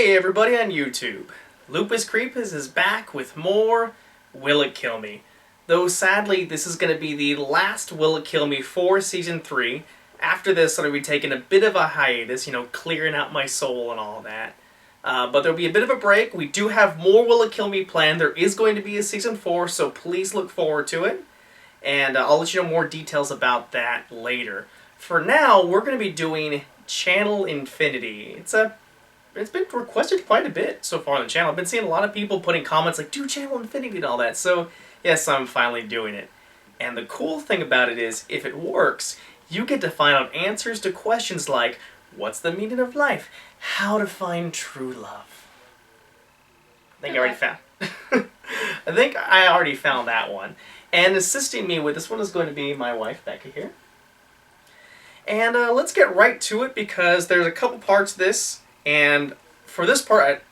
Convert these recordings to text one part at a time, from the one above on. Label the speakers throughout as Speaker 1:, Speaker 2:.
Speaker 1: Hey everybody on YouTube, Lupus Creepus is back with more Will It Kill Me? Though sadly this is going to be the last Will It Kill Me for Season 3. After this I'm going to be taking a bit of a hiatus, clearing out my soul and all that. But there'll be a bit of a break. We do have more Will It Kill Me planned. There is going to be a Season 4, so please look forward to it. And I'll let you know more details about that later. For now, we're going to be doing Channel Infinity. It's been requested quite a bit so far on the channel. I've been seeing a lot of people putting comments like, do Channel Infinity and all that. So, yes, I'm finally doing it. And the cool thing about it is, if it works, you get to find out answers to questions like, what's the meaning of life? How to find true love. I think I already found that one. And assisting me with this one is going to be my wife, Becca, here. And let's get right to it because there's a couple parts to this. And for this part,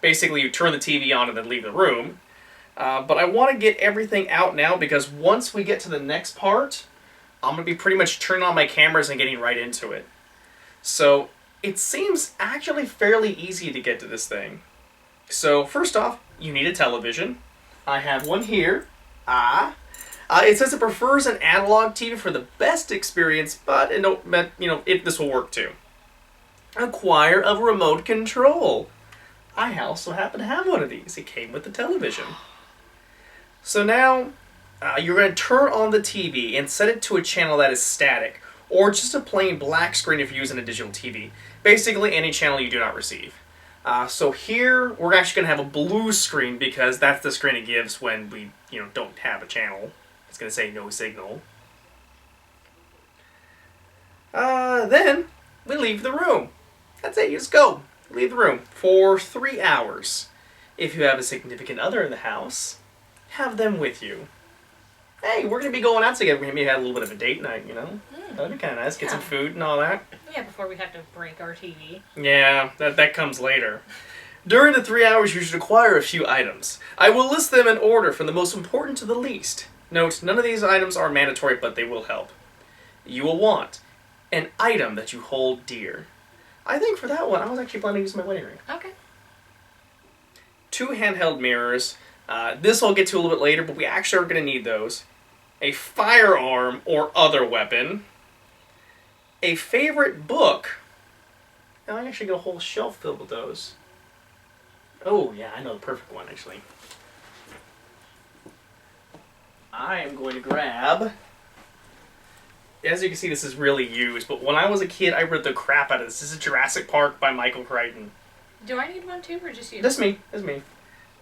Speaker 1: basically you turn the TV on and then leave the room. But I want to get everything out now because once we get to the next part, I'm going to be pretty much turning on my cameras and getting right into it. So it seems actually fairly easy to get to this thing. So first off, you need a television. I have one here. It says it prefers an analog TV for the best experience, but this will work too. Acquire a remote control. I also happen to have one of these. It came with the television. So now, you're going to turn on the TV and set it to a channel that is static, or just a plain black screen if you're using a digital TV. Basically, any channel you do not receive. So here, we're actually going to have a blue screen because that's the screen it gives when we, don't have a channel. It's going to say no signal. Then, we leave the room. That's it, you just go. Leave the room for 3 hours. If you have a significant other in the house, have them with you. Hey, we're going to be going out together. We're going to have a little bit of a date night, That'd be kind of nice. Get some food and all that.
Speaker 2: Yeah, before we have to break our TV.
Speaker 1: Yeah, that comes later. During the 3 hours, you should acquire a few items. I will list them in order from the most important to the least. Note, none of these items are mandatory, but they will help. You will want an item that you hold dear. I think for that one, I was actually planning to use my wedding ring.
Speaker 2: Okay.
Speaker 1: 2 handheld mirrors. This I'll get to a little bit later, but we actually are going to need those. A firearm or other weapon. A favorite book. Now I actually got a whole shelf filled with those. Oh, yeah, I know the perfect one, actually. I am going to grab... As you can see, this is really used, but when I was a kid, I read the crap out of this. This is Jurassic Park by Michael Crichton.
Speaker 2: Do I need one too, or just you?
Speaker 1: That's me.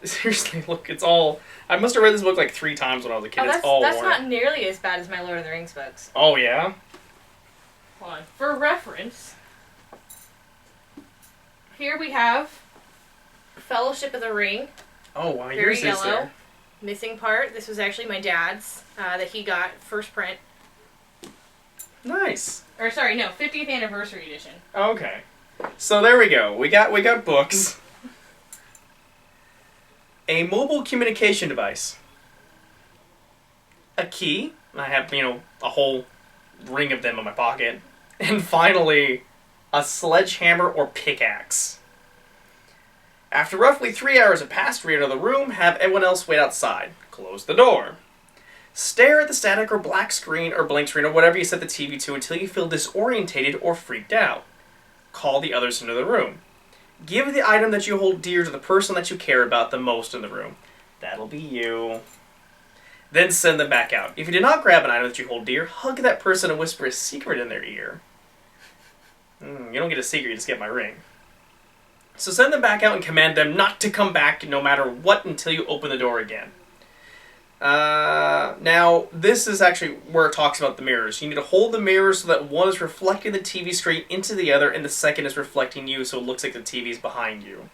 Speaker 1: Seriously, look, it's all... I must have read this book like 3 times when I was a kid.
Speaker 2: Oh,
Speaker 1: it's all
Speaker 2: that's
Speaker 1: worn.
Speaker 2: not nearly as bad as my Lord of the Rings books.
Speaker 1: Oh, yeah?
Speaker 2: Hold on. For reference, here we have Fellowship of the Ring.
Speaker 1: Oh, wow,
Speaker 2: Very
Speaker 1: yours is
Speaker 2: yellow.
Speaker 1: there.
Speaker 2: Missing part. This was actually my dad's that he got first print.
Speaker 1: Nice.
Speaker 2: Or sorry, no, 50th anniversary edition.
Speaker 1: Okay. So there we go. We got books. A mobile communication device. A key. I have, a whole ring of them in my pocket. And finally, a sledgehammer or pickaxe. After roughly 3 hours have passed, re-enter the room, have everyone else wait outside. Close the door. Stare at the static or black screen or blank screen or whatever you set the TV to until you feel disorientated or freaked out. Call the others into the room. Give the item that you hold dear to the person that you care about the most in the room. That'll be you. Then send them back out. If you did not grab an item that you hold dear, hug that person and whisper a secret in their ear. You don't get a secret, you just get my ring. So send them back out and command them not to come back no matter what until you open the door again. Now, this is actually where it talks about the mirrors. You need to hold the mirror so that one is reflecting the TV screen into the other and the second is reflecting you so it looks like the TV is behind you.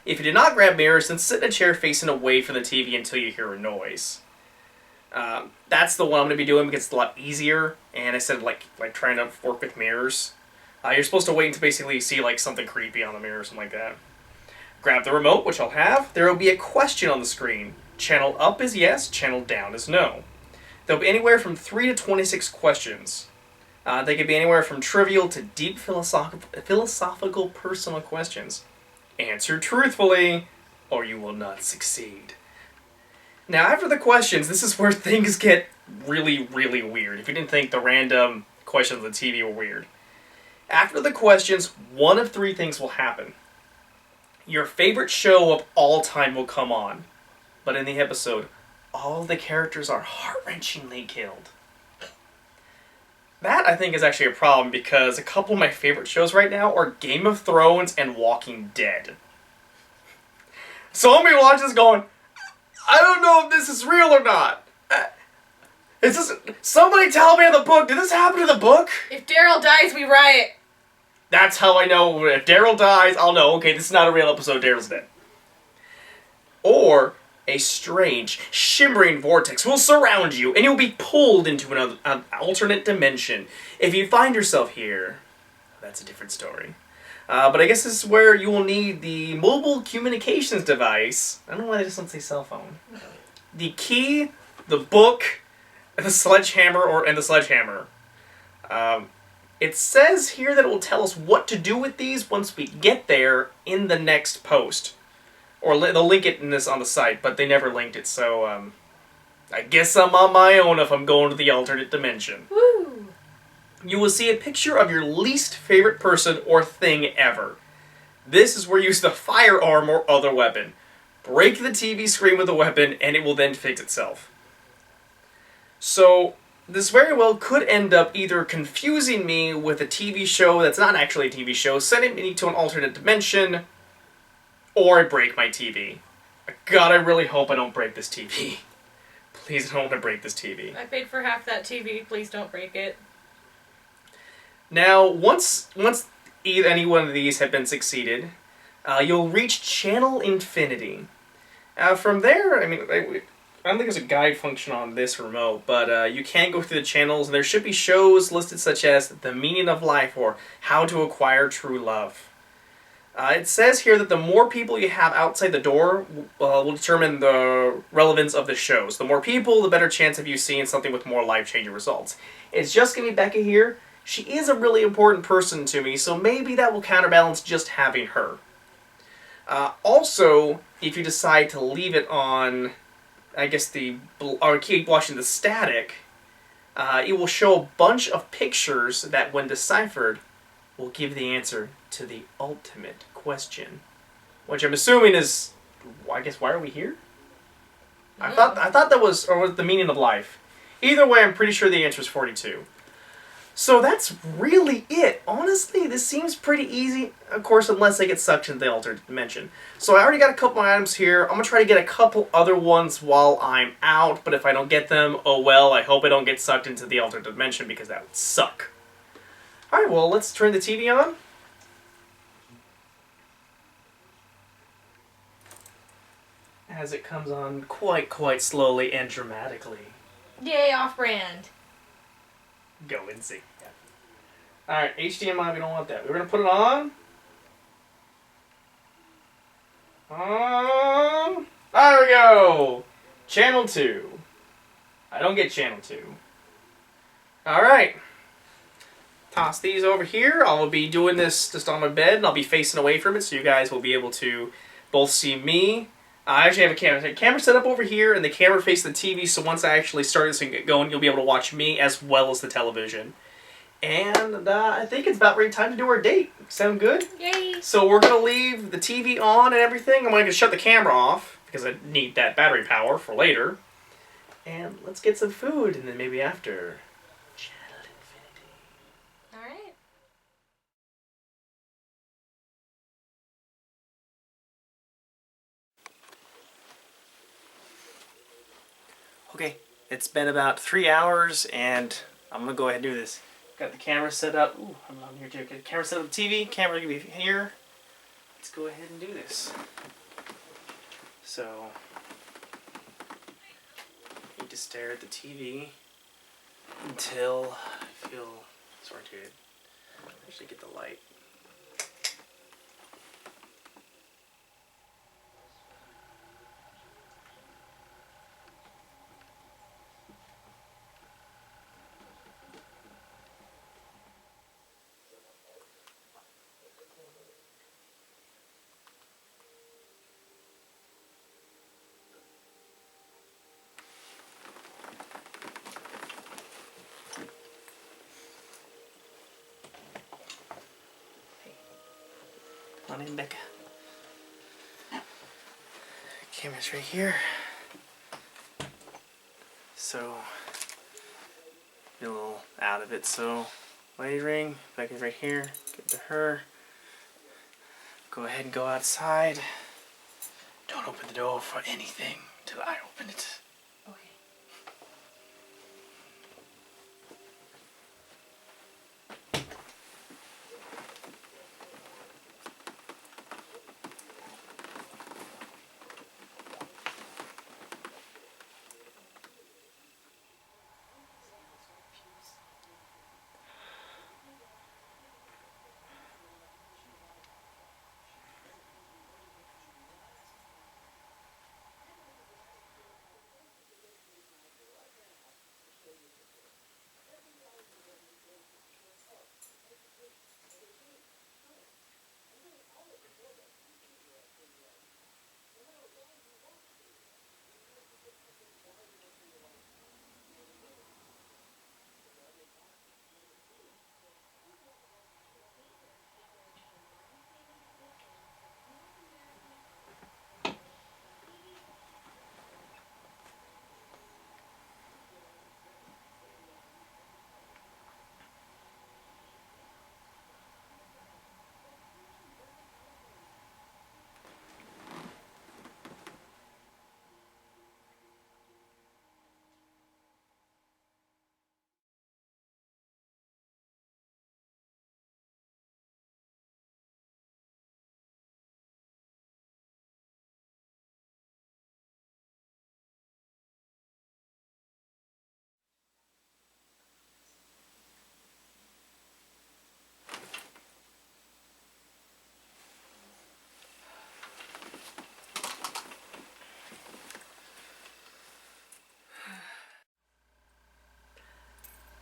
Speaker 1: If you did not grab mirrors, then sit in a chair facing away from the TV until you hear a noise. That's the one I'm going to be doing because it's a lot easier, and instead of like trying to work with mirrors. You're supposed to wait until basically you see like something creepy on the mirror or something like that. Grab the remote, which I'll have. There will be a question on the screen. Channel up is yes, channel down is no. There'll be anywhere from 3 to 26 questions. They could be anywhere from trivial to deep philosophical personal questions. Answer truthfully, or you will not succeed. Now, after the questions, this is where things get really, really weird. If you didn't think the random questions on the TV were weird. After the questions, one of three things will happen. Your favorite show of all time will come on, but in the episode, all the characters are heart-wrenchingly killed. That, I think, is actually a problem because a couple of my favorite shows right now are Game of Thrones and Walking Dead. So I'm watching this going, I don't know if this is real or not. Is this... Somebody tell me in the book, did this happen in the book?
Speaker 2: If Daryl dies, we riot.
Speaker 1: That's how I know. If Daryl dies, I'll know, okay, this is not a real episode, Daryl's dead. Or a strange, shimmering vortex will surround you, and you'll be pulled into an alternate dimension. If you find yourself here, that's a different story. But I guess this is where you will need the mobile communications device. I don't know why they just don't say cell phone. The key, the book, and the sledgehammer, and the sledgehammer. It says here that it will tell us what to do with these once we get there in the next post. Or they'll link it in this on the site, but they never linked it, so I guess I'm on my own if I'm going to the alternate dimension.
Speaker 2: Woo!
Speaker 1: You will see a picture of your least favorite person or thing ever. This is where you use the firearm or other weapon. Break the TV screen with the weapon, and it will then fix itself. So, this very well could end up either confusing me with a TV show that's not actually a TV show, sending me to an alternate dimension, or I break my TV. God, I really hope I don't break this TV. Please, I don't want to break this TV.
Speaker 2: I paid for half that TV. Please don't break it.
Speaker 1: Now, once any one of these have been succeeded, you'll reach Channel Infinity. From there, I mean, I don't think there's a guide function on this remote, but you can go through the channels, and there should be shows listed such as The Meaning of Life or How to Acquire True Love. It says here that the more people you have outside the door will determine the relevance of the shows. The more people, the better chance of you seeing something with more life-changing results. It's just going to be Becca here. She is a really important person to me, so maybe that will counterbalance just having her. Also, if you decide to leave it on, I guess or keep watching the static, it will show a bunch of pictures that, when deciphered, will give the answer to the ultimate question. Which I'm assuming is, I guess, why are we here? I thought that was, or was The Meaning of Life. Either way, I'm pretty sure the answer is 42. So that's really it. Honestly, this seems pretty easy, of course, unless I get sucked into the alternate dimension. So I already got a couple items here. I'm going to try to get a couple other ones while I'm out, but if I don't get them, oh well, I hope I don't get sucked into the alternate dimension because that would suck. Alright, well, let's turn the TV on. As it comes on quite slowly and dramatically.
Speaker 2: Yay, off-brand.
Speaker 1: Go and see. Yeah. Alright, HDMI, we don't want that. We're going to put it on. There we go! Channel 2. I don't get Channel 2. Alright. Toss these over here. I'll be doing this just on my bed, and I'll be facing away from it, so you guys will be able to both see me. I actually have a camera set up over here, and the camera faces the TV, so once I actually start this and get going, you'll be able to watch me as well as the television. And I think it's about ready time to do our date. Sound good?
Speaker 2: Yay!
Speaker 1: So we're going to leave the TV on and everything. I'm going to shut the camera off, because I need that battery power for later. And let's get some food, and then maybe after... Channel Infinity.
Speaker 2: Alright.
Speaker 1: Okay, it's been about 3 hours, and I'm going to go ahead and do this. Got the camera set up. Ooh, I'm on here too. Got the camera set up TV. Camera going to be here. Let's go ahead and do this. So, I need to stare at the TV until I feel sorted. Actually, get the light. on in, Becca. Camera's right here. So, get a little out of it. So, lady ring, Becca's right here. Get to her. Go ahead and go outside. Don't open the door for anything till I open it.
Speaker 2: Okay.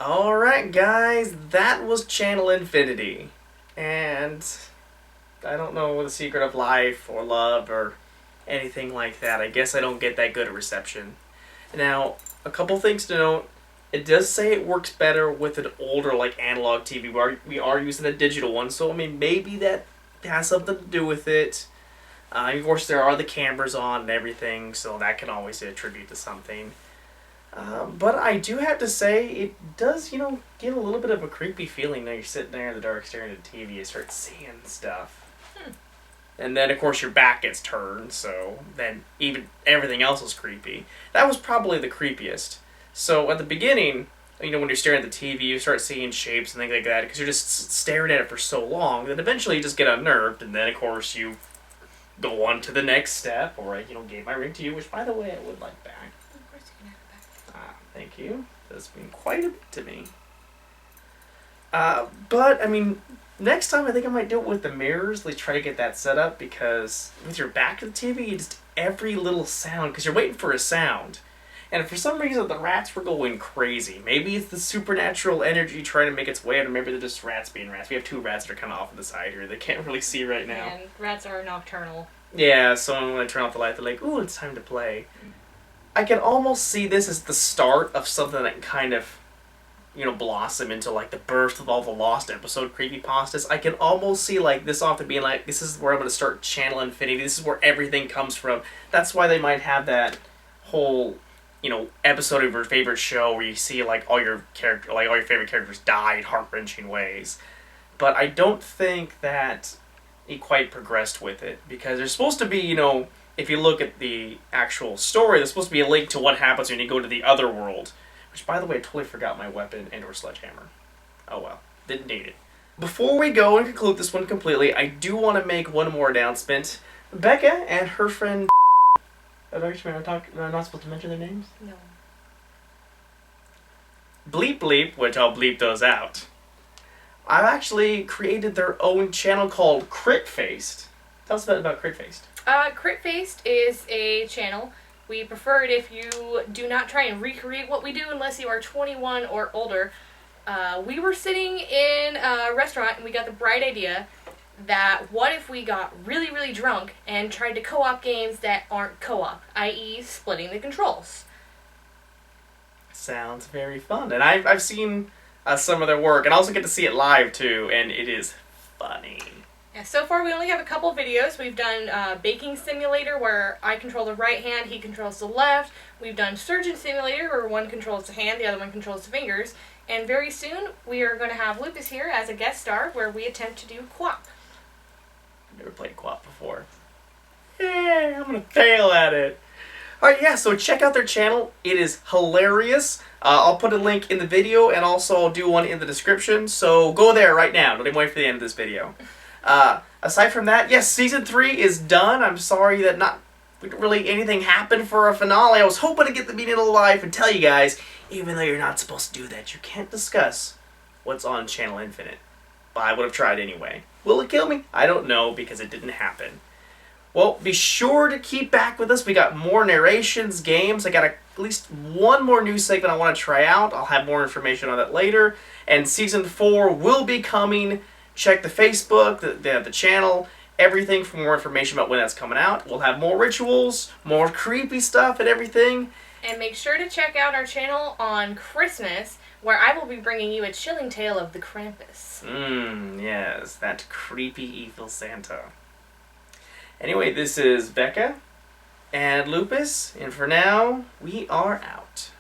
Speaker 1: Alright guys, that was Channel Infinity. And I don't know the secret of life or love or anything like that. I guess I don't get that good a reception. Now, a couple things to note. It does say it works better with an older like analog TV. We are using a digital one, so I mean maybe that has something to do with it. Of course there are the cameras on and everything, so that can always attribute to something. But I do have to say, it does, give a little bit of a creepy feeling when you're sitting there in the dark staring at the TV, you start seeing stuff. And then, of course, your back gets turned, so then even everything else is creepy. That was probably the creepiest. So at the beginning, when you're staring at the TV, you start seeing shapes and things like that, because you're just staring at it for so long, that eventually you just get unnerved, and then, of course, you go on to the next step, or I, gave my ring to you, which, by the way, I would like back. Thank you. That's been quite a bit to me. But, I mean, next time I think I might do it with the mirrors. Like, try to get that set up, because with your back to the TV, you just every little sound, because you're waiting for a sound. And for some reason, the rats were going crazy. Maybe it's the supernatural energy trying to make its way out, or maybe they're just rats being rats. We have two rats that are kind of off to the side here. They can't really see right now.
Speaker 2: And rats are nocturnal.
Speaker 1: Yeah, so when I turn off the light, they're like, ooh, it's time to play. I can almost see this as the start of something that kind of, blossom into, like, the birth of all the Lost episode creepypastas. I can almost see, like, this off to being like, this is where I'm going to start Channel Infinity. This is where everything comes from. That's why they might have that whole, episode of your favorite show where you see, like, all your favorite characters die in heart-wrenching ways. But I don't think that he quite progressed with it, because there's supposed to be, if you look at the actual story, there's supposed to be a link to what happens when you go to the other world. Which, by the way, I totally forgot my weapon and or sledgehammer. Oh well, didn't need it. Before we go and conclude this one completely, I do want to make one more announcement. Becca and her friend... Am I not supposed to mention their names?
Speaker 2: No.
Speaker 1: Bleep Bleep, which I'll bleep those out. I've actually created their own channel called Crit Faced. Tell us a bit about Crit Faced.
Speaker 2: Crit Faced is a channel. We prefer it if you do not try and recreate what we do unless you are 21 or older. We were sitting in a restaurant and we got the bright idea that what if we got really, really drunk and tried to co-op games that aren't co-op, i.e. splitting the controls.
Speaker 1: Sounds very fun. And I've seen some of their work, and I also get to see it live too, and it is funny.
Speaker 2: Yeah, so far we only have a couple videos. We've done Baking Simulator where I control the right hand, he controls the left. We've done Surgeon Simulator where one controls the hand, the other one controls the fingers. And very soon we are going to have Lupus here as a guest star where we attempt to do QWOP.
Speaker 1: I've never played co-op before. Yeah, I'm gonna fail at it. Alright, yeah, so check out their channel. It is hilarious. I'll put a link in the video and also I'll do one in the description. So go there right now. Don't even wait for the end of this video. Aside from that, yes, Season 3 is done. I'm sorry that not really anything happened for a finale. I was hoping to get the meaning of life and tell you guys, even though you're not supposed to do that, you can't discuss what's on Channel Infinite. But I would have tried anyway. Will it kill me? I don't know because it didn't happen. Well, be sure to keep back with us. We got more narrations, games. I got at least one more new segment I want to try out. I'll have more information on that later. And Season 4 will be coming. Check the Facebook, the channel, everything for more information about when that's coming out. We'll have more rituals, more creepy stuff and everything.
Speaker 2: And make sure to check out our channel on Christmas, where I will be bringing you a chilling tale of the Krampus.
Speaker 1: Yes, that creepy evil Santa. Anyway, this is Becca and Lupus, and for now, we are out.